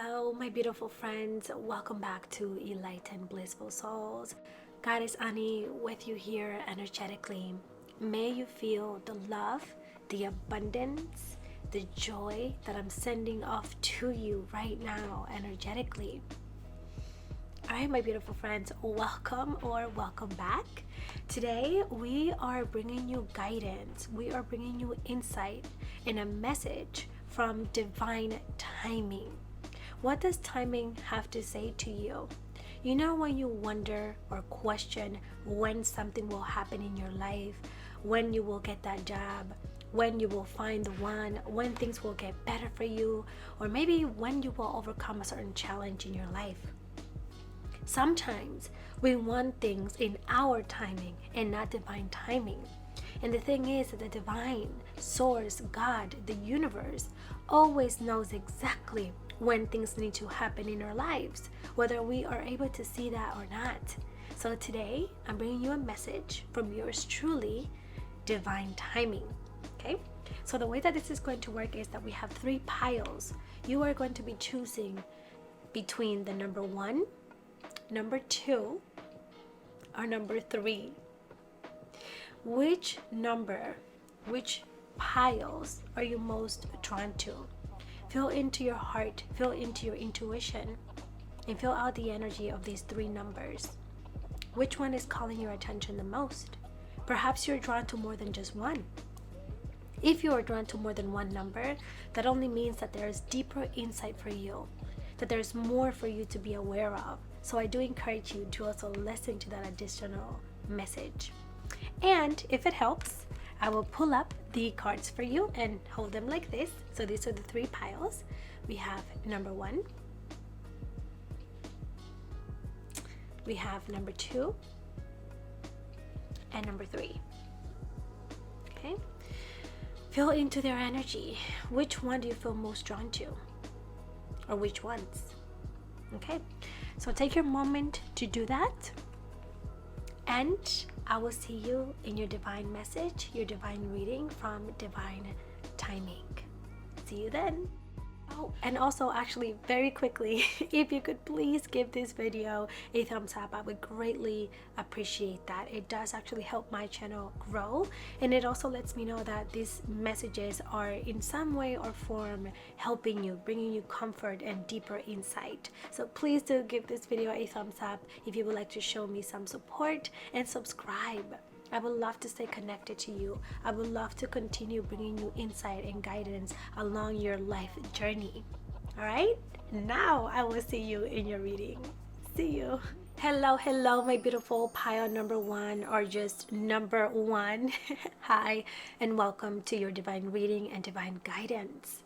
Hello, my beautiful friends. Welcome back to Enlightened Blissful Souls. God is Anny with you here energetically. May you feel the love, the abundance, the joy that I'm sending off to you right now energetically. All right, my beautiful friends, welcome or welcome back. Today, we are bringing you guidance. We are bringing you insight and a message from divine timing. What does timing have to say to you? You know, when you wonder or question when something will happen in your life, when you will get that job, when you will find the one, when things will get better for you, or maybe when you will overcome a certain challenge in your life. Sometimes we want things in our timing and not divine timing. And the thing is that the divine source, God, the universe, always knows exactly when things need to happen in our lives, whether we are able to see that or not. So today, I'm bringing you a message from yours truly, divine timing. Okay? So the way that this is going to work is that we have 3 piles. You are going to be choosing between the number 1, number 2, or number 3. Which number, which piles are you most drawn to? Feel into your heart, feel into your intuition, and feel out the energy of these 3 numbers. Which one is calling your attention the most? Perhaps you're drawn to more than just one. If you are drawn to more than one number, that only means that there is deeper insight for you, that there's more for you to be aware of. So I do encourage you to also listen to that additional message. And if it helps, I will pull up the cards for you and hold them like this. So these are the 3 piles. We have number 1. We have number 2. And number 3. Okay? Feel into their energy. Which one do you feel most drawn to? Or which ones? Okay? So take your moment to do that. And I will see you in your divine message, your divine reading from divine timing. See you then. Oh, and also actually very quickly, if you could please give this video a thumbs up, I would greatly appreciate that. It does actually help my channel grow, and it also lets me know that these messages are in some way or form helping you, bringing you comfort and deeper insight. So please do give this video a thumbs up if you would like to show me some support, and subscribe. I would love to stay connected to you. I would love to continue bringing you insight and guidance along your life journey. All right? Now I will see you in your reading. See you. Hello, my beautiful pile number 1, or just number 1. Hi, and welcome to your divine reading and divine guidance.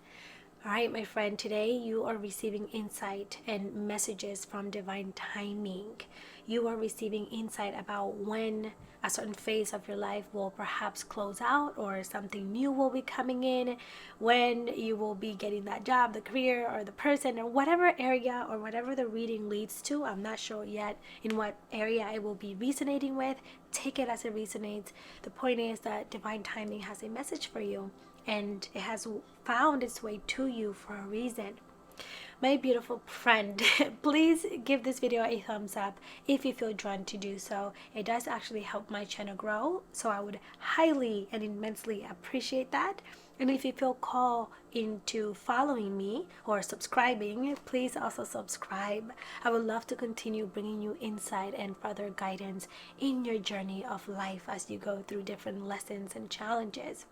All right, my friend, today you are receiving insight and messages from divine timing. You are receiving insight about when a certain phase of your life will perhaps close out, or something new will be coming in, when you will be getting that job, the career, or the person, or whatever area or whatever the reading leads to. I'm not sure yet in what area it will be resonating with. Take it as it resonates. The point is that divine timing has a message for you, and it has found its way to you for a reason. My beautiful friend, please give this video a thumbs up if you feel drawn to do so. It does actually help my channel grow, so I would highly and immensely appreciate that. And if you feel called into following me or subscribing, please also subscribe. I would love to continue bringing you insight and further guidance in your journey of life as you go through different lessons and challenges.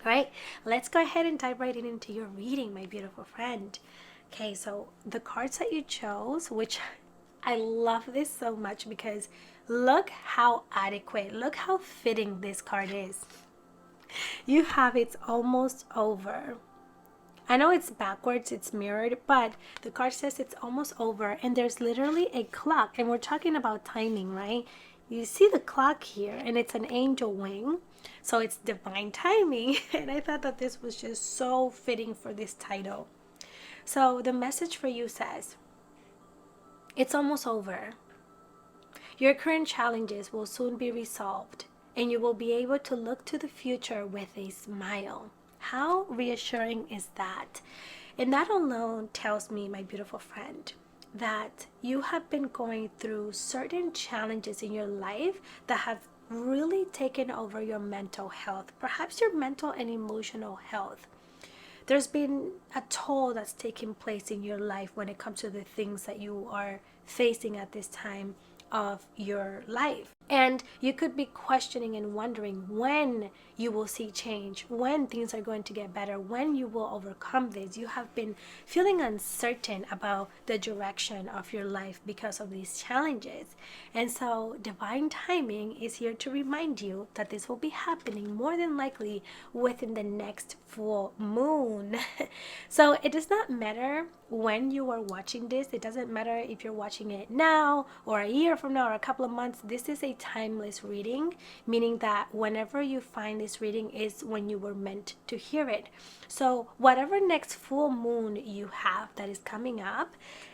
All right, let's go ahead and dive right into your reading, my beautiful friend. Okay, so the cards that you chose, which I love this so much because look how adequate, look how fitting this card is. You have It's Almost Over. I know it's backwards, it's mirrored, but the card says it's almost over, and there's literally a clock, and we're talking about timing, right? You see the clock here, and it's an angel wing, so it's divine timing. And I thought that this was just so fitting for this title. So the message for you says, it's almost over. Your current challenges will soon be resolved, and you will be able to look to the future with a smile. How reassuring is that? And that alone tells me, my beautiful friend, that you have been going through certain challenges in your life that have really taken over your mental health, perhaps your mental and emotional health. There's been a toll that's taking place in your life when it comes to the things that you are facing at this time of your life. And you could be questioning and wondering when you will see change, when things are going to get better, when you will overcome this. You have been feeling uncertain about the direction of your life because of these challenges. And so divine timing is here to remind you that this will be happening more than likely within the next full moon. So it does not matter when you are watching this. It doesn't matter if you're watching it now or a year from now or a couple of months. This is a timeless reading, meaning that whenever you find this reading is when you were meant to hear it. So whatever next full moon you have that is coming up,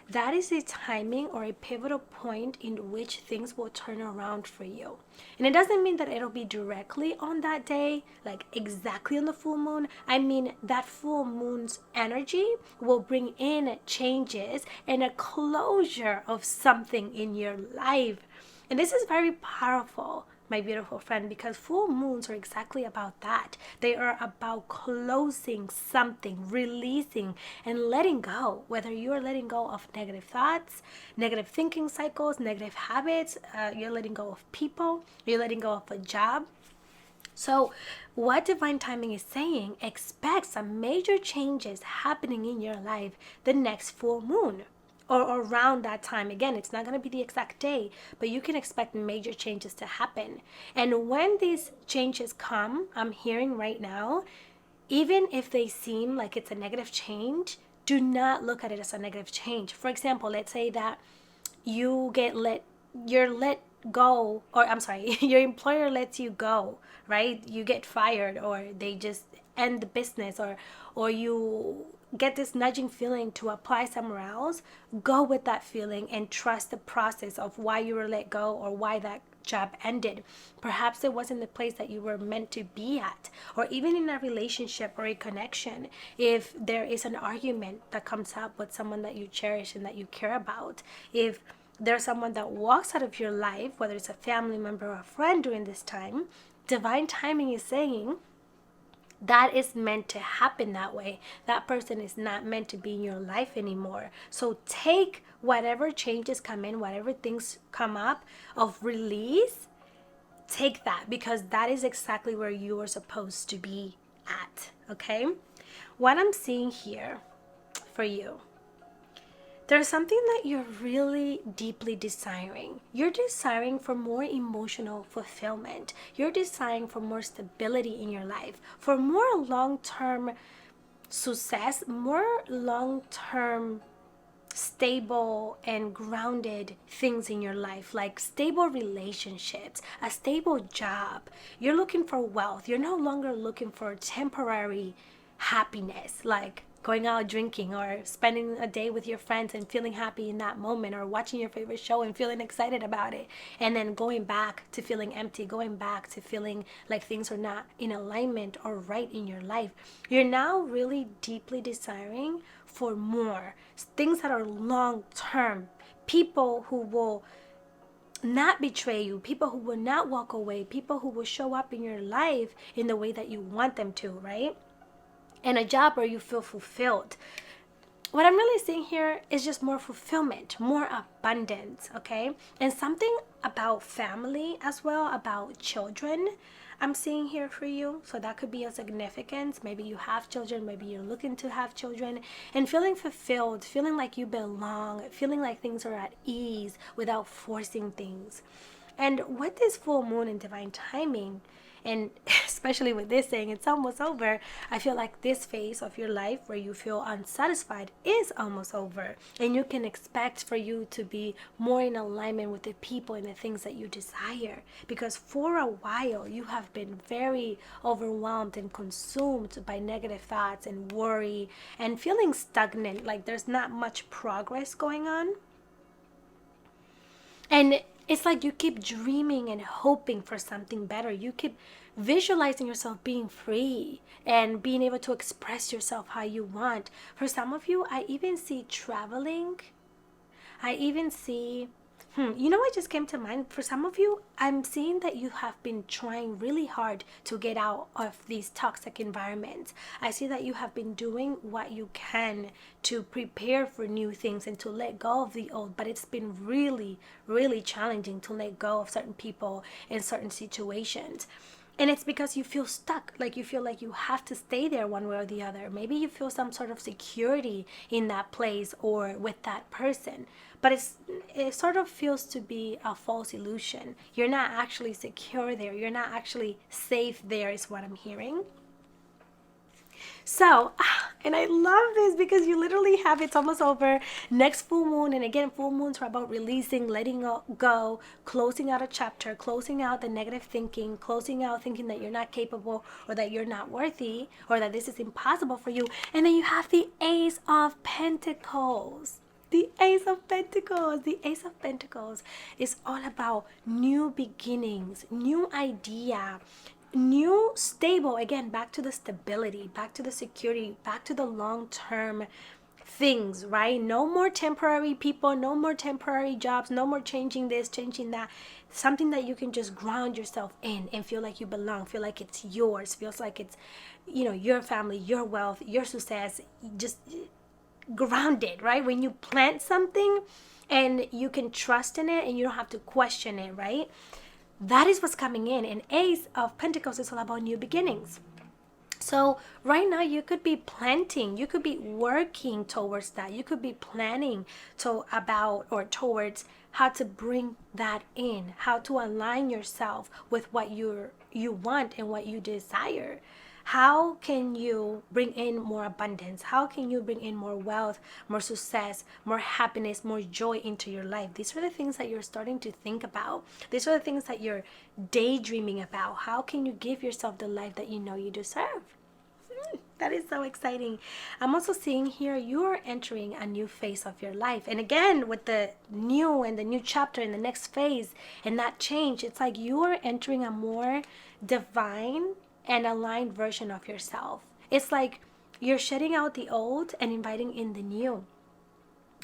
that is a timing or a pivotal point in which things will turn around for you. And it doesn't mean that it'll be directly on that day, like exactly on the full moon. I mean, that full moon's energy will bring in changes and a closure of something in your life. And this is very powerful, my beautiful friend, because full moons are exactly about that. They are about closing something, releasing and letting go, whether you're letting go of negative thoughts, negative thinking cycles, negative habits, you're letting go of people, you're letting go of a job. So what divine timing is saying, expect some major changes happening in your life the next full moon, or around that time. Again, it's not going to be the exact day, but you can expect major changes to happen. And when these changes come, I'm hearing right now, even if they seem like it's a negative change, do not look at it as a negative change. For example, let's say that you're let go, or I'm sorry, your employer lets you go, right? You get fired, or they just end the business, or you get this nudging feeling to apply somewhere else. Go with that feeling and trust the process of why you were let go or why that job ended. Perhaps it wasn't the place that you were meant to be at, or even in a relationship or a connection. If there is an argument that comes up with someone that you cherish and that you care about, if there's someone that walks out of your life, whether it's a family member or a friend during this time, divine timing is saying that is meant to happen that way. That person is not meant to be in your life anymore. So take whatever changes come in, whatever things come up of release, take that, because that is exactly where you are supposed to be at. Okay? What I'm seeing here for you, there's something that you're really deeply desiring. You're desiring for more emotional fulfillment. You're desiring for more stability in your life, for more long-term success, more long-term stable and grounded things in your life, like stable relationships, a stable job. You're looking for wealth. You're no longer looking for temporary happiness, like going out drinking or spending a day with your friends and feeling happy in that moment, or watching your favorite show and feeling excited about it, and then going back to feeling empty, going back to feeling like things are not in alignment or right in your life. You're now really deeply desiring for more things that are long term, people who will not betray you, people who will not walk away, people who will show up in your life in the way that you want them to, right? And a job where you feel fulfilled. What I'm really seeing here is just more fulfillment, more abundance, okay? And something about family as well, about children, I'm seeing here for you. So that could be a significance. Maybe you have children, maybe you're looking to have children, and feeling fulfilled, feeling like you belong, feeling like things are at ease without forcing things. And with this full moon and divine timing, and especially with this saying it's almost over, I feel like this phase of your life where you feel unsatisfied is almost over. And you can expect for you to be more in alignment with the people and the things that you desire. Because for a while, you have been very overwhelmed and consumed by negative thoughts and worry and feeling stagnant, like there's not much progress going on. And It's like you keep dreaming and hoping for something better. You keep visualizing yourself being free and being able to express yourself how you want. For some of you, I even see traveling. I even see, you know what just came to mind? For some of you, I'm seeing that you have been trying really hard to get out of these toxic environments. I see that you have been doing what you can to prepare for new things and to let go of the old, but it's been really, really challenging to let go of certain people in certain situations. And it's because you feel stuck, like you feel like you have to stay there one way or the other. Maybe you feel some sort of security in that place or with that person. But it sort of feels to be a false illusion. You're not actually secure there. You're not actually safe there, is what I'm hearing. So, and I love this because you literally have it's almost over. Next full moon, and again, full moons are about releasing, letting go, closing out a chapter, closing out the negative thinking, closing out thinking that you're not capable or that you're not worthy or that this is impossible for you. And then you have the Ace of Pentacles. The Ace of Pentacles. The Ace of Pentacles is all about new beginnings, new idea, new stable, again, back to the stability, back to the security, back to the long-term things, right? No more temporary people, no more temporary jobs, no more changing this, changing that. Something that you can just ground yourself in and feel like you belong, feel like it's yours, feels like it's, your family, your wealth, your success, just grounded, right? When you plant something and you can trust in it and you don't have to question it, right? That is what's coming in. And Ace of Pentacles is all about new beginnings. So right now you could be planting, you could be working towards that. You could be planning towards how to bring that in, how to align yourself with what you want and what you desire. How can you bring in more abundance? How can you bring in more wealth, more success, more happiness, more joy into your life? These are the things that you're starting to think about. These are the things that you're daydreaming about. How can you give yourself the life that you know you deserve? That is so exciting. I'm also seeing here you are entering a new phase of your life. And again, with the new and the new chapter and the next phase and that change, it's like you are entering a more divine and aligned version of yourself. It's like you're shedding out the old and inviting in the new.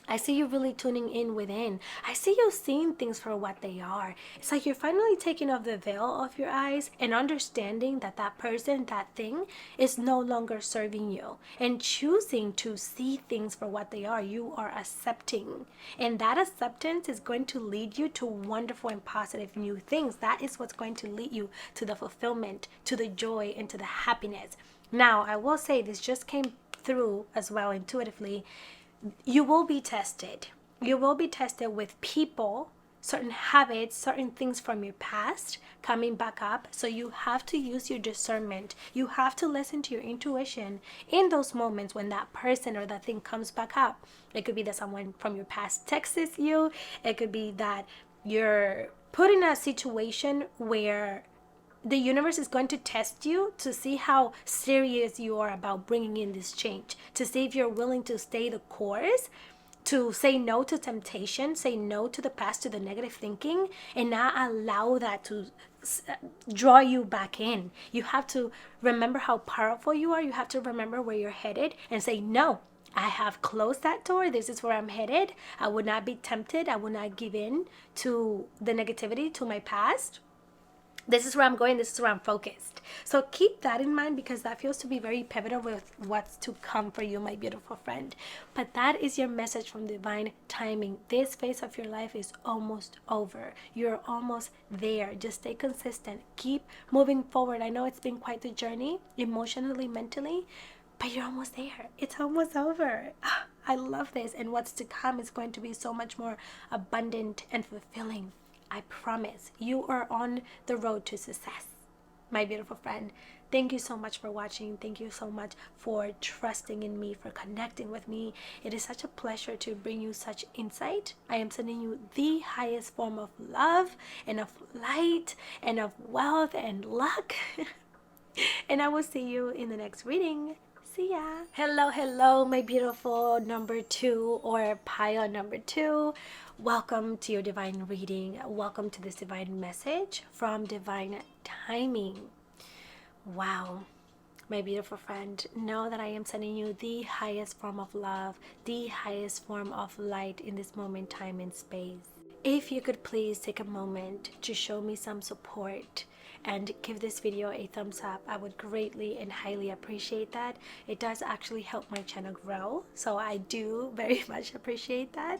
I see you really tuning in within. I see you seeing things for what they are. It's like you're finally taking off the veil of your eyes and understanding that that person, that thing is no longer serving you and choosing to see things for what they are. You are accepting. And that acceptance is going to lead you to wonderful and positive new things. That is what's going to lead you to the fulfillment, to the joy, and to the happiness. Now, I will say this just came through as well intuitively. You will be tested. You will be tested with people, certain habits, certain things from your past coming back up. So you have to use your discernment. You have to listen to your intuition in those moments when that person or that thing comes back up. It could be that someone from your past texts you. It could be that you're put in a situation where the universe is going to test you to see how serious you are about bringing in this change, to see if you're willing to stay the course, to say no to temptation, say no to the past, to the negative thinking, and not allow that to draw you back in. You have to remember how powerful you are. You have to remember where you're headed and say, no, I have closed that door. This is where I'm headed. I would not be tempted. I would not give in to the negativity, to my past. This is where I'm going. This is where I'm focused. So keep that in mind because that feels to be very pivotal with what's to come for you, my beautiful friend. But that is your message from divine timing. This phase of your life is almost over. You're almost there. Just stay consistent. Keep moving forward. I know it's been quite the journey, emotionally, mentally, but you're almost there. It's almost over. I love this. And what's to come is going to be so much more abundant and fulfilling. I promise you are on the road to success, my beautiful friend. Thank you so much for watching. Thank you so much for trusting in me, for connecting with me. It is such a pleasure to bring you such insight. I am sending you the highest form of love and of light and of wealth and luck. And I will see you in the next reading. See ya. Hello, my beautiful number 2 or pile number 2. Welcome to your divine reading. Welcome to this divine message from divine timing. Wow. My beautiful friend, know that I am sending you the highest form of love, the highest form of light in this moment, time, and space. If you could please take a moment to show me some support and give this video a thumbs up, I would greatly and highly appreciate that. It does actually help my channel grow, so I do very much appreciate that.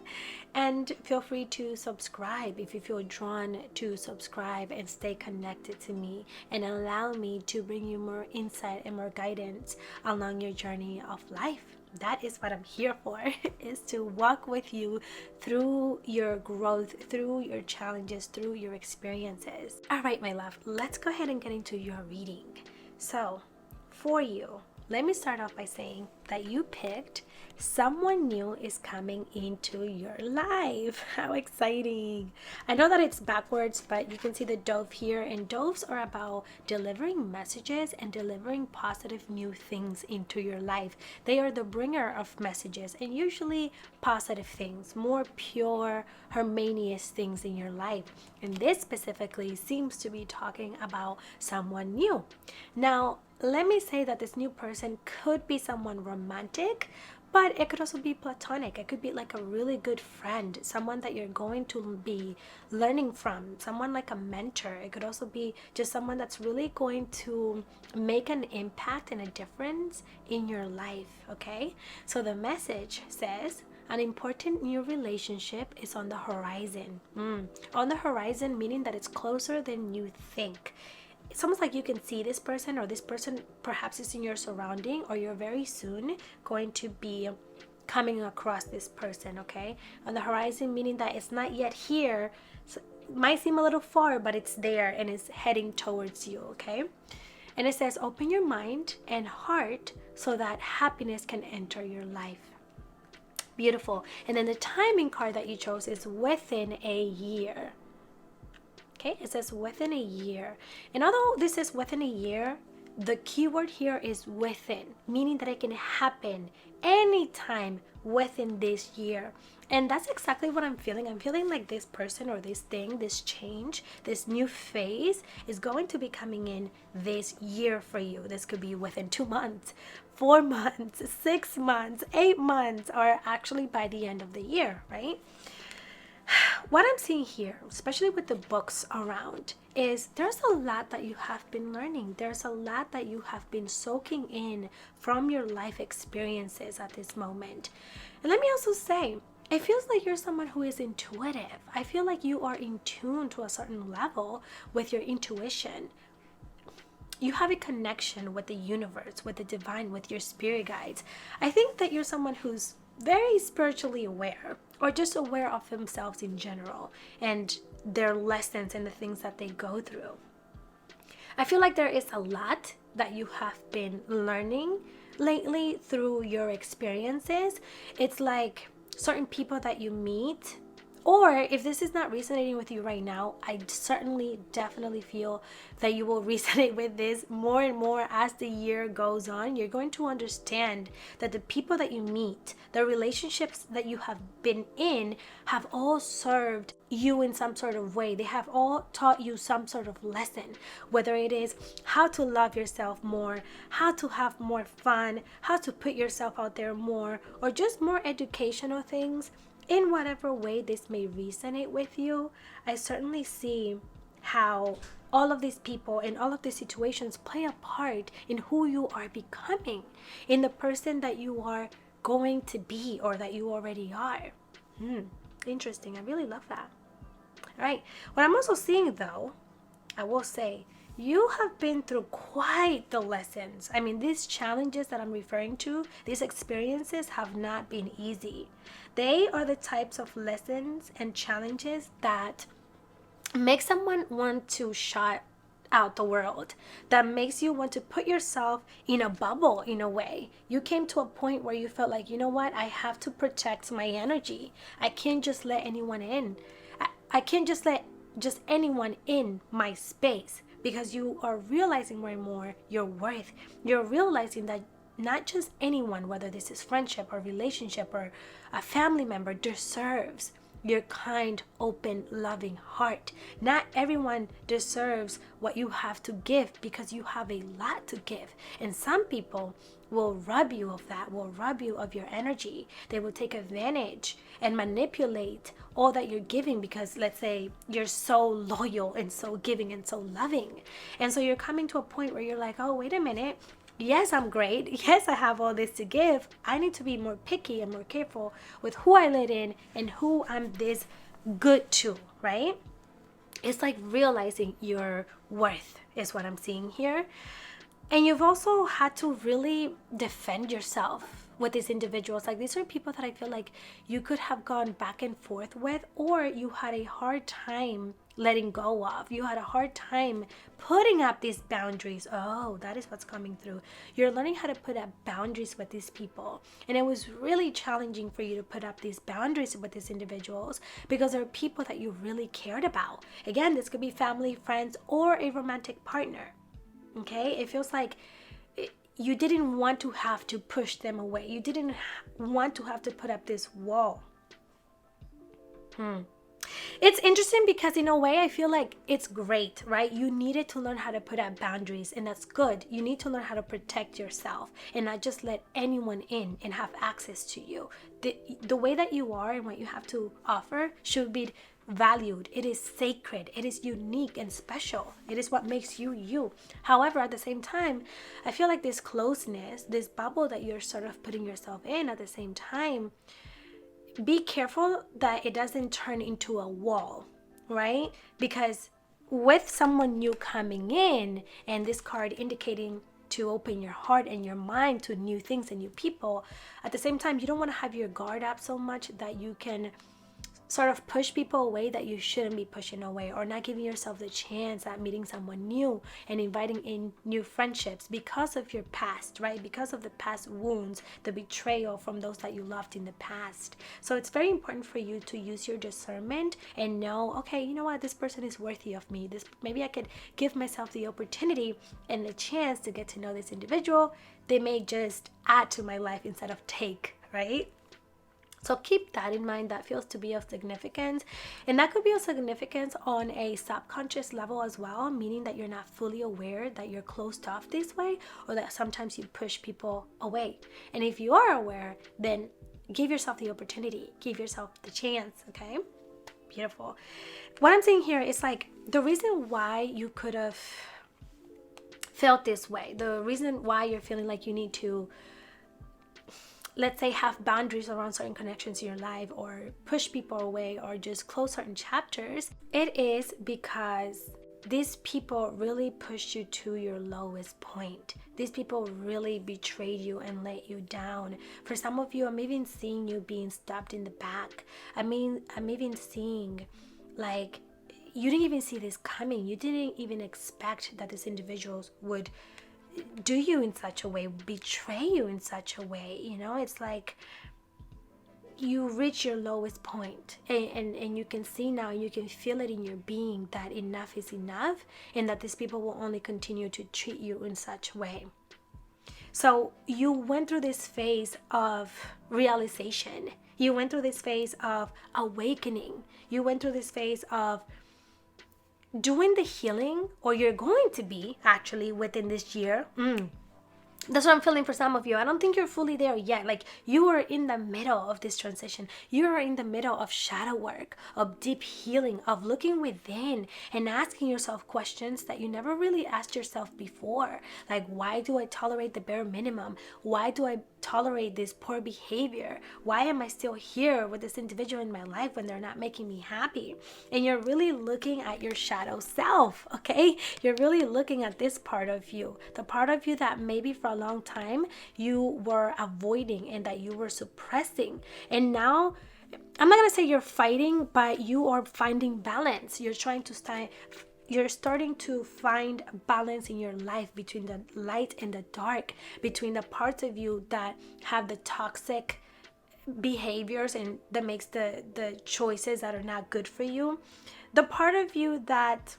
And feel free to subscribe if you feel drawn to subscribe and stay connected to me and allow me to bring you more insight and more guidance along your journey of life. That is what I'm here for, is to walk with you through your growth, through your challenges, through your experiences. All right, my love, let's go ahead and get into your reading. So for you, let me start off by saying that you picked someone new is coming into your life. How exciting. I know that it's backwards, but you can see the dove here, and doves are about delivering messages and delivering positive new things into your life. They are the bringer of messages and usually positive things, more pure, harmonious things in your life. And this specifically seems to be talking about someone new. Now, let me say that this new person could be someone romantic, but it could also be platonic. It could be like a really good friend, someone that you're going to be learning from, someone like a mentor. It could also be just someone that's really going to make an impact and a difference in your life, okay? So the message says, an important new relationship is on the horizon. On the horizon, meaning that it's closer than you think. It's almost like you can see this person, or this person perhaps is in your surrounding, or you're very soon going to be coming across this person, okay? On the horizon, meaning that it's not yet here. So it might seem a little far, but it's there and it's heading towards you, okay? And it says, open your mind and heart so that happiness can enter your life. Beautiful. And then the timing card that you chose is within a year. Okay, it says within a year. And although this is within a year, the keyword here is within, meaning that it can happen anytime within this year. And that's exactly what I'm feeling. I'm feeling like this person or this thing, this change, this new phase is going to be coming in this year for you. This could be within 2 months, 4 months, 6 months, 8 months, or actually by the end of the year, right? What I'm seeing here, especially with the books around, is there's a lot that you have been learning. There's a lot that you have been soaking in from your life experiences at this moment. And let me also say, it feels like you're someone who is intuitive. I feel like you are in tune to a certain level with your intuition. You have a connection with the universe, with the divine, with your spirit guides. I think that you're someone who's very spiritually aware, or just aware of themselves in general and their lessons and the things that they go through. I feel like there is a lot that you have been learning lately through your experiences. It's like certain people that you meet, or if this is not resonating with you right now, I certainly definitely feel that you will resonate with this more and more as the year goes on. You're going to understand that the people that you meet, the relationships that you have been in, have all served you in some sort of way. They have all taught you some sort of lesson, whether it is how to love yourself more, how to have more fun, how to put yourself out there more, or just more educational things. In whatever way this may resonate with you, I certainly see how all of these people and all of these situations play a part in who you are becoming, in the person that you are going to be, or that you already are. Interesting. I really love that. All right. What I'm also seeing, though, I will say, you have been through quite the lessons. I mean, these challenges that I'm referring to, these experiences have not been easy. They are the types of lessons and challenges that make someone want to shut out the world, that makes you want to put yourself in a bubble in a way. You came to a point where you felt like, you know what, I have to protect my energy. I can't just let anyone in. I can't just let just anyone in my space, because you are realizing more and more your worth. You're realizing that not just anyone, whether this is friendship or relationship or a family member, deserves your kind, open, loving heart. Not everyone deserves what you have to give because you have a lot to give. And some people will rob you of that, will rob you of your energy. They will take advantage and manipulate all that you're giving because, let's say, you're so loyal and so giving and so loving. And so you're coming to a point where you're like, oh, wait a minute. Yes, I'm great. Yes, I have all this to give. I need to be more picky and more careful with who I let in and who I'm this good to, right? It's like realizing your worth is what I'm seeing here. And you've also had to really defend yourself with these individuals. Like, these are people that I feel like you could have gone back and forth with, or you had a hard time letting go of. You had a hard time putting up these boundaries. Oh, that is what's coming through. You're learning how to put up boundaries with these people. And it was really challenging for you to put up these boundaries with these individuals because they're people that you really cared about. Again, this could be family, friends, or a romantic partner. Okay, it feels like you didn't want to have to push them away. You didn't want to have to put up this wall. It's interesting because in a way I feel like it's great, right? You needed to learn how to put up boundaries, and that's good. You need to learn how to protect yourself and not just let anyone in and have access to you. The way that you are and what you have to offer should be valued. It is sacred. It is unique and special. It is what makes you you. However, at the same time, I feel like this closeness, this bubble that you're sort of putting yourself in at the same time, be careful that it doesn't turn into a wall, right? Because with someone new coming in and this card indicating to open your heart and your mind to new things and new people, at the same time, you don't want to have your guard up so much that you can sort of push people away that you shouldn't be pushing away, or not giving yourself the chance at meeting someone new and inviting in new friendships because of your past, right? Because of the past wounds, the betrayal from those that you loved in the past. So it's very important for you to use your discernment and know, okay, you know what, this person is worthy of me. Maybe I could give myself the opportunity and the chance to get to know this individual. They may just add to my life instead of take, right? So keep that in mind. That feels to be of significance. And that could be of significance on a subconscious level as well, meaning that you're not fully aware that you're closed off this way, or that sometimes you push people away. And if you are aware, then give yourself the opportunity, give yourself the chance, okay? Beautiful. What I'm saying here is like the reason why you could have felt this way, the reason why you're feeling like you need to, let's say, have boundaries around certain connections in your life, or push people away, or just close certain chapters, it is because these people really pushed you to your lowest point. These people really betrayed you and let you down. For some of you, I'm even seeing you being stabbed in the back. I'm even seeing like you didn't even see this coming. You didn't even expect that these individuals would do you in such a way, betray you in such a way. You know, it's like you reach your lowest point, and you can see now, you can feel it in your being that enough is enough, and that these people will only continue to treat you in such a way. So you went through this phase of realization. You went through this phase of awakening. You went through this phase of doing the healing, or you're going to be actually within this year. That's what I'm feeling for some of you. I don't think you're fully there yet. Like, you are in the middle of this transition. You are in the middle of shadow work, of deep healing, of looking within and asking yourself questions that you never really asked yourself before. Like, why do I tolerate the bare minimum? Why do I tolerate this poor behavior? Why am I still here with this individual in my life when they're not making me happy? And you're really looking at your shadow self, okay? You're really looking at this part of you, the part of you that maybe for a long time you were avoiding and that you were suppressing. And now, I'm not going to say you're fighting, but you are finding balance. You're starting to find balance in your life between the light and the dark, between the parts of you that have the toxic behaviors and that makes the choices that are not good for you, the part of you that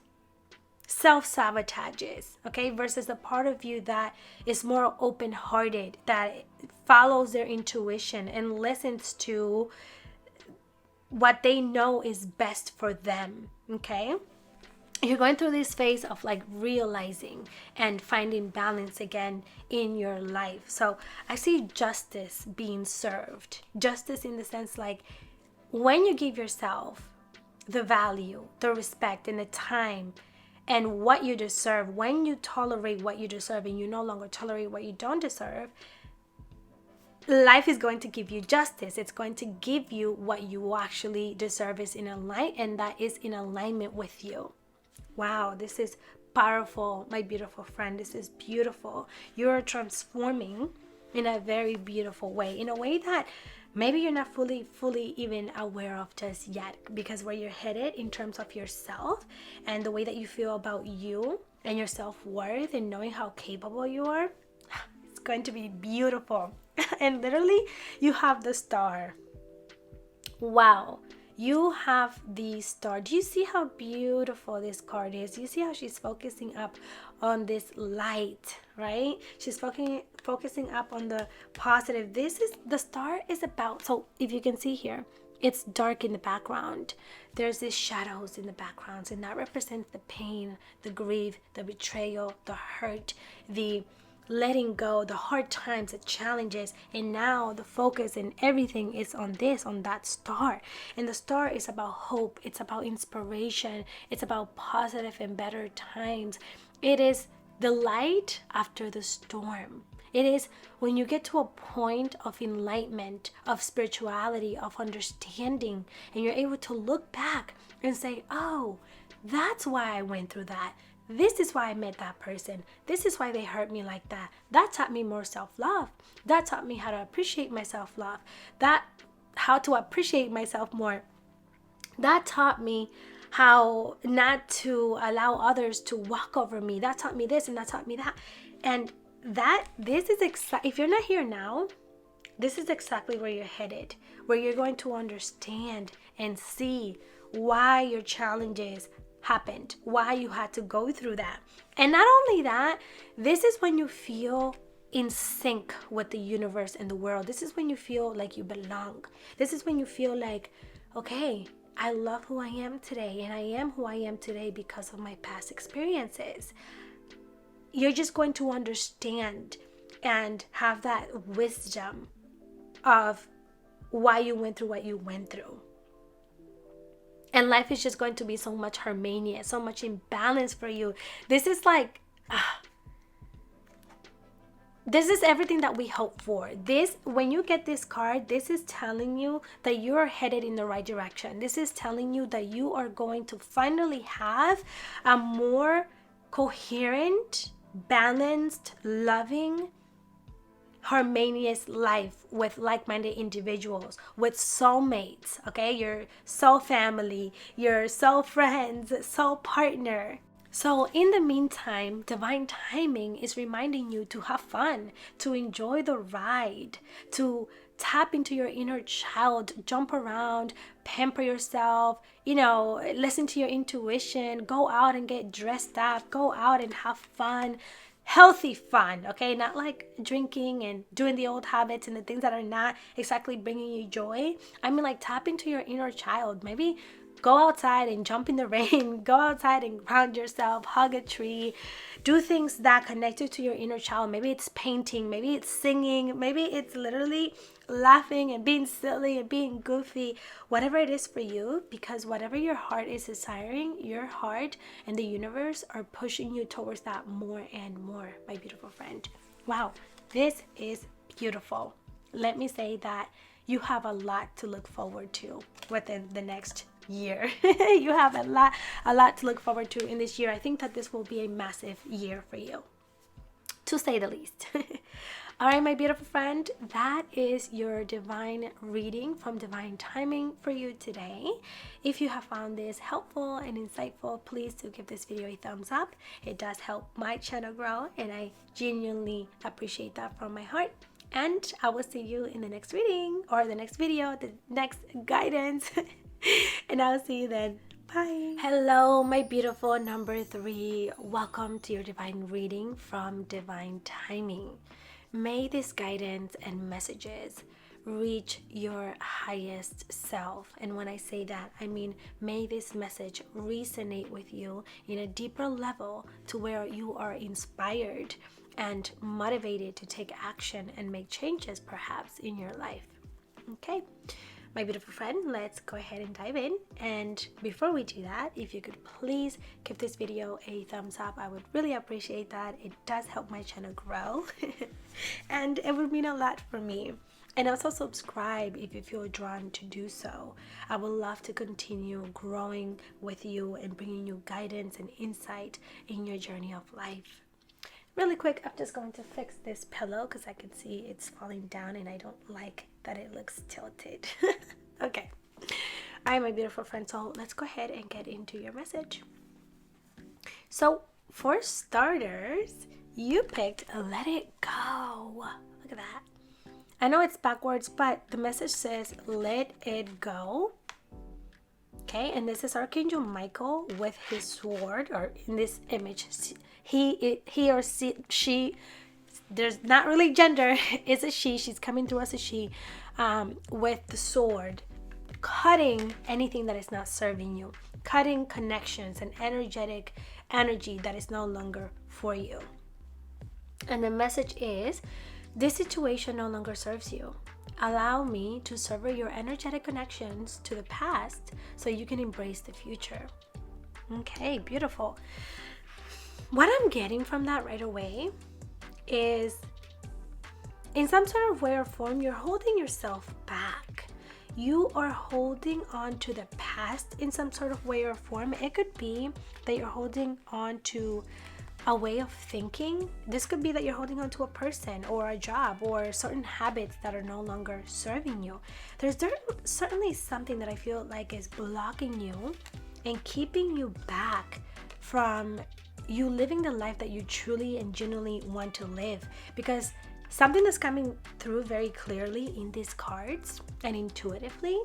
self-sabotages, okay, versus the part of you that is more open-hearted, that follows their intuition and listens to what they know is best for them, okay? You're going through this phase of like realizing and finding balance again in your life. So I see justice being served. Justice in the sense like when you give yourself the value, the respect, and the time and what you deserve, when you tolerate what you deserve and you no longer tolerate what you don't deserve, life is going to give you justice. It's going to give you what you actually deserve is in alignment, and that is in alignment with you. Wow, this is powerful, my beautiful friend. This is beautiful. You're transforming in a very beautiful way, in a way that maybe you're not fully even aware of just yet, because where you're headed in terms of yourself and the way that you feel about you and your self-worth and knowing how capable you are, it's going to be beautiful. And literally, you have the star. Wow. You have the star. Do you see how beautiful this card is? Do you see how she's focusing up on this light, right? She's focusing up on the positive. This is, the star is about, so if you can see here, it's dark in the background. There's these shadows in the background, and that represents the pain, the grief, the betrayal, the hurt, the letting go, the hard times, the challenges. And now the focus and everything is on this, on that star. And the star is about hope. It's about inspiration. It's about positive and better times. It is the light after the storm. It is when you get to a point of enlightenment, of spirituality, of understanding, and you're able to look back and say, oh, that's why I went through that. This is why I met that person. This is why they hurt me like that. That taught me more self-love. That taught me how to appreciate my self-love. How to appreciate myself more. That taught me how not to allow others to walk over me. That taught me this and that taught me that. And this is if you're not here now, this is exactly where you're headed, where you're going to understand and see why your challenges happened, why you had to go through that. And not only that, this is when you feel in sync with the universe and the world. This is when you feel like you belong. This is when you feel like, okay, I love who I am today, and I am who I am today because of my past experiences. You're just going to understand and have that wisdom of why you went through what you went through. And life is just going to be so much harmonious, so much in balance for you. This is like, this is everything that we hope for. This, when you get this card, this is telling you that you are headed in the right direction. This is telling you that you are going to finally have a more coherent, balanced, loving, harmonious life with like-minded individuals, with soulmates, okay? Your soul family, your soul friends, soul partner. So in the meantime, divine timing is reminding you to have fun, to enjoy the ride, to tap into your inner child, jump around, pamper yourself, listen to your intuition, go out and get dressed up, go out and have fun. Healthy fun, okay? Not like drinking and doing the old habits and the things that are not exactly bringing you joy. I mean, like, tap into your inner child. Maybe go outside and jump in the rain. Go outside and ground yourself, hug a tree, do things that connect you to your inner child. Maybe it's painting, maybe it's singing, maybe it's literally laughing and being silly and being goofy, whatever it is for you, because whatever your heart is desiring, your heart and the universe are pushing you towards that more and more, my beautiful friend. Wow, this is beautiful. Let me say that you have a lot to look forward to within the next year. You have a lot to look forward to in this year. I think that this will be a massive year for you, to say the least. All right, my beautiful friend, that is your divine reading from Divine Timing for you today. If you have found this helpful and insightful, please do give this video a thumbs up. It does help my channel grow, and I genuinely appreciate that from my heart. And I will see you in the next reading, or the next video, the next guidance. And I'll see you then. Bye. Bye. Hello, my beautiful number 3. Welcome to your divine reading from Divine Timing. May this guidance and messages reach your highest self. And when I say that, I mean may this message resonate with you in a deeper level to where you are inspired and motivated to take action and make changes perhaps in your life. Okay, my beautiful friend, let's go ahead and dive in. And before we do that, if you could please give this video a thumbs up, I would really appreciate that. It does help my channel grow and it would mean a lot for me. And also subscribe if you feel drawn to do so. I would love to continue growing with you and bringing you guidance and insight in your journey of life. Really quick, I'm just going to fix this pillow because I can see it's falling down and I don't like that it looks tilted. Okay. All right, my beautiful friend. So let's go ahead and get into your message. So for starters, you picked Let It Go. Look at that. I know it's backwards, but the message says Let It Go. Okay, and this is Archangel Michael with his sword, or in this image, he or she, there's not really gender, it's a she, she's coming through as a she, with the sword, cutting anything that is not serving you, cutting connections and energy that is no longer for you. And the message is, this situation no longer serves you. Allow me to sever your energetic connections to the past so you can embrace the future. Okay, beautiful. What I'm getting from that right away is, in some sort of way or form, you're holding yourself back. You are holding on to the past in some sort of way or form. It could be that you're holding on to a way of thinking. This could be that you're holding on to a person or a job or certain habits that are no longer serving you. There's certainly something that I feel like is blocking you and keeping you back from you living the life that you truly and genuinely want to live. Because something that's coming through very clearly in these cards and intuitively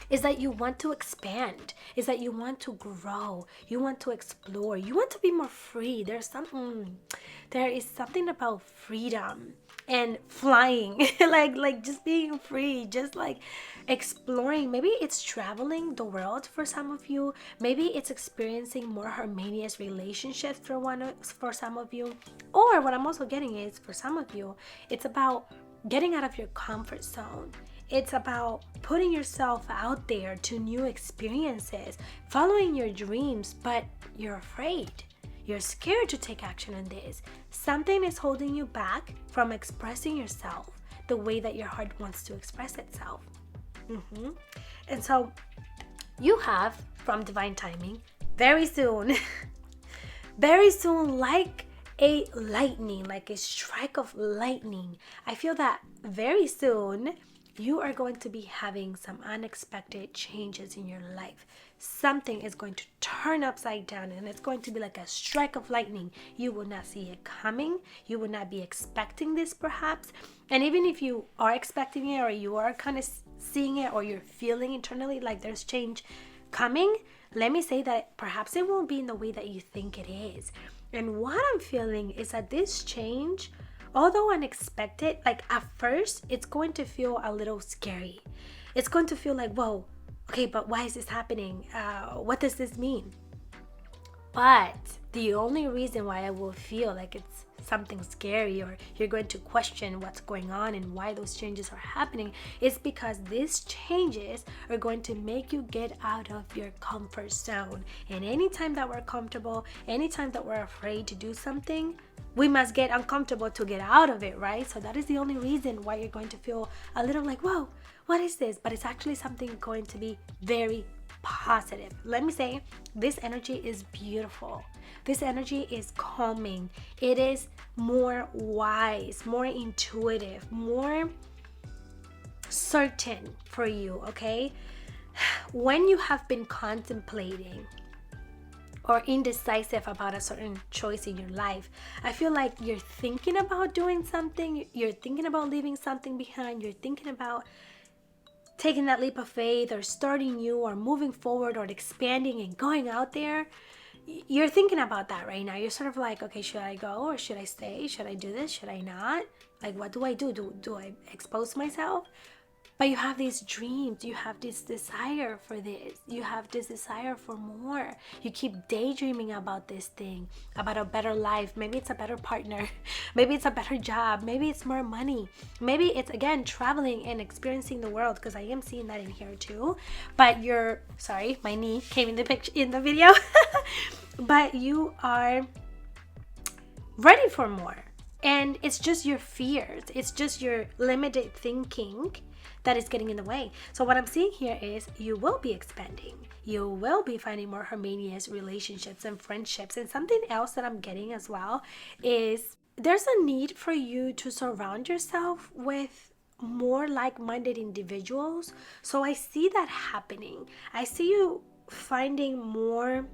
is that you want to expand, is that you want to grow, you want to explore, you want to be more free. There is something about freedom and flying, like just being free, just like exploring. Maybe it's traveling the world for some of you. Maybe it's experiencing more harmonious relationships for some of you. Or what I'm also getting is, for some of you, it's about getting out of your comfort zone. It's about putting yourself out there to new experiences, following your dreams, but you're afraid. You're scared to take action on this. Something is holding you back from expressing yourself the way that your heart wants to express itself. And so you have, from Divine Timing, very soon, like a lightning, like a strike of lightning. I feel that very soon you are going to be having some unexpected changes in your life. Something is going to turn upside down and it's going to be like a strike of lightning. You will not see it coming. You will not be expecting this perhaps. And even if you are expecting it, or you are kind of seeing it, or you're feeling internally like there's change coming, let me say that perhaps it won't be in the way that you think it is. And what I'm feeling is that this change, although unexpected, like at first, it's going to feel a little scary. It's going to feel like, whoa, okay, but why is this happening? What does this mean? But the only reason why I will feel like it's something scary, or you're going to question what's going on and why those changes are happening, is because these changes are going to make you get out of your comfort zone. And anytime that we're comfortable, anytime that we're afraid to do something, we must get uncomfortable to get out of it, right? So that is the only reason why you're going to feel a little like, whoa, what is this? But it's actually something going to be very positive. Let me say, this energy is beautiful. This energy is calming. It is more wise, more intuitive, more certain for you, okay? When you have been contemplating or indecisive about a certain choice in your life, I feel like you're thinking about doing something, you're thinking about leaving something behind, you're thinking about taking that leap of faith or starting new or moving forward or expanding and going out there, you're thinking about that right now. You're sort of like, okay, should I go or should I stay? Should I do this? Should I not? Like, what do I do? Do I expose myself? But you have these dreams, you have this desire for this, you have this desire for more. You keep daydreaming about this thing, about a better life. Maybe it's a better partner, maybe it's a better job, maybe it's more money, maybe it's, again, traveling and experiencing the world, because I am seeing that in here too. But you're, sorry, my knee came in the picture in the video. But you are ready for more. And it's just your fears, it's just your limited thinking that is getting in the way. So what I'm seeing here is you will be expanding. You will be finding more harmonious relationships and friendships. And something else that I'm getting as well is there's a need for you to surround yourself with more like-minded individuals. So I see that happening. I see you finding more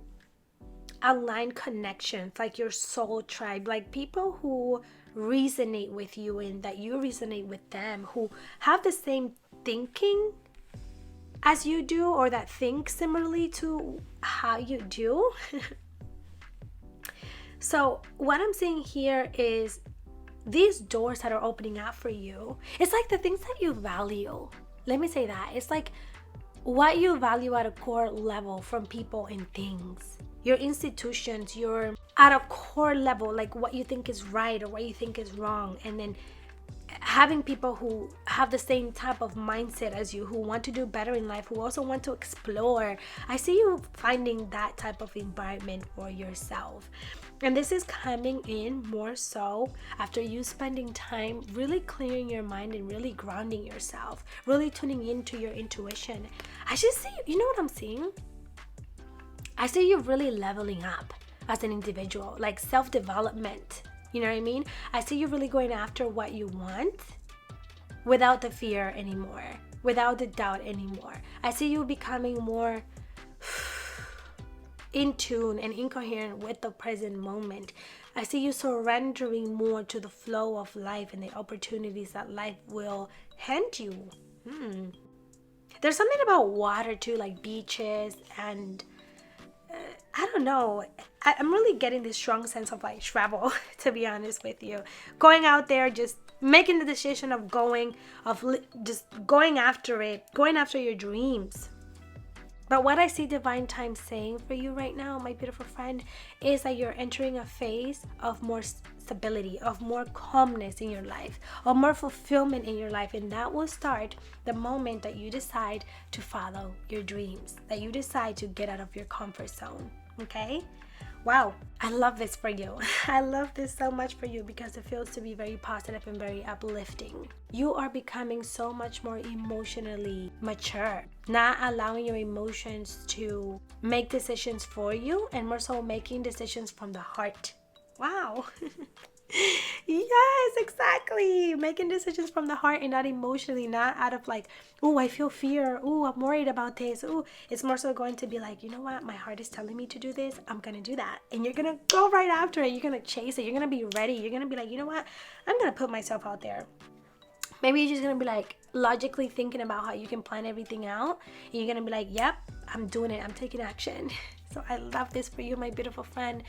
aligned connections, like your soul tribe, like people who resonate with you and that you resonate with them, who have the same thinking as you do or that think similarly to how you do. So what I'm seeing here is these doors that are opening up for you, it's like the things that you value. Let me say that. It's like what you value at a core level from people and things. Your institutions, your at a core level, like what you think is right or what you think is wrong. And then having people who have the same type of mindset as you, who want to do better in life, who also want to explore. I see you finding that type of environment for yourself. And this is coming in more so after you spending time really clearing your mind and really grounding yourself, really tuning into your intuition. I just see, you know what I'm seeing? I see you really leveling up as an individual, like self-development. You know what I mean? I see you really going after what you want without the fear anymore, without the doubt anymore. I see you becoming more in tune and incoherent with the present moment. I see you surrendering more to the flow of life and the opportunities that life will hand you. There's something about water too, like beaches and I don't know. I'm really getting this strong sense of like travel, to be honest with you. Going out there, just making the decision of just going after it, going after your dreams. But what I see Divine Time saying for you right now, my beautiful friend, is that you're entering a phase of more stability, of more calmness in your life, of more fulfillment in your life. And that will start the moment that you decide to follow your dreams, that you decide to get out of your comfort zone. Okay? Wow, I love this for you. I love this so much for you because it feels to be very positive and very uplifting. You are becoming so much more emotionally mature, not allowing your emotions to make decisions for you and more so making decisions from the heart. Wow. Yes, exactly. Making decisions from the heart and not emotionally, not out of like, oh, I feel fear. Oh, I'm worried about this. Oh, it's more so going to be like, you know what? My heart is telling me to do this. I'm going to do that. And you're going to go right after it. You're going to chase it. You're going to be ready. You're going to be like, you know what? I'm going to put myself out there. Maybe you're just going to be like logically thinking about how you can plan everything out. And you're going to be like, yep, I'm doing it. I'm taking action. So I love this for you, my beautiful friend.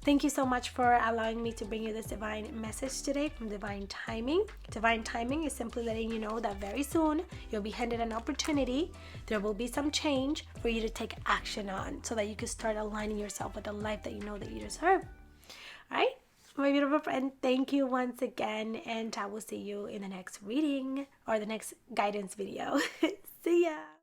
Thank you so much for allowing me to bring you this divine message today from Divine Timing. Divine Timing is simply letting you know that very soon you'll be handed an opportunity. There will be some change for you to take action on so that you can start aligning yourself with the life that you know that you deserve. All right? My beautiful friend, thank you once again, and I will see you in the next reading or the next guidance video. See ya!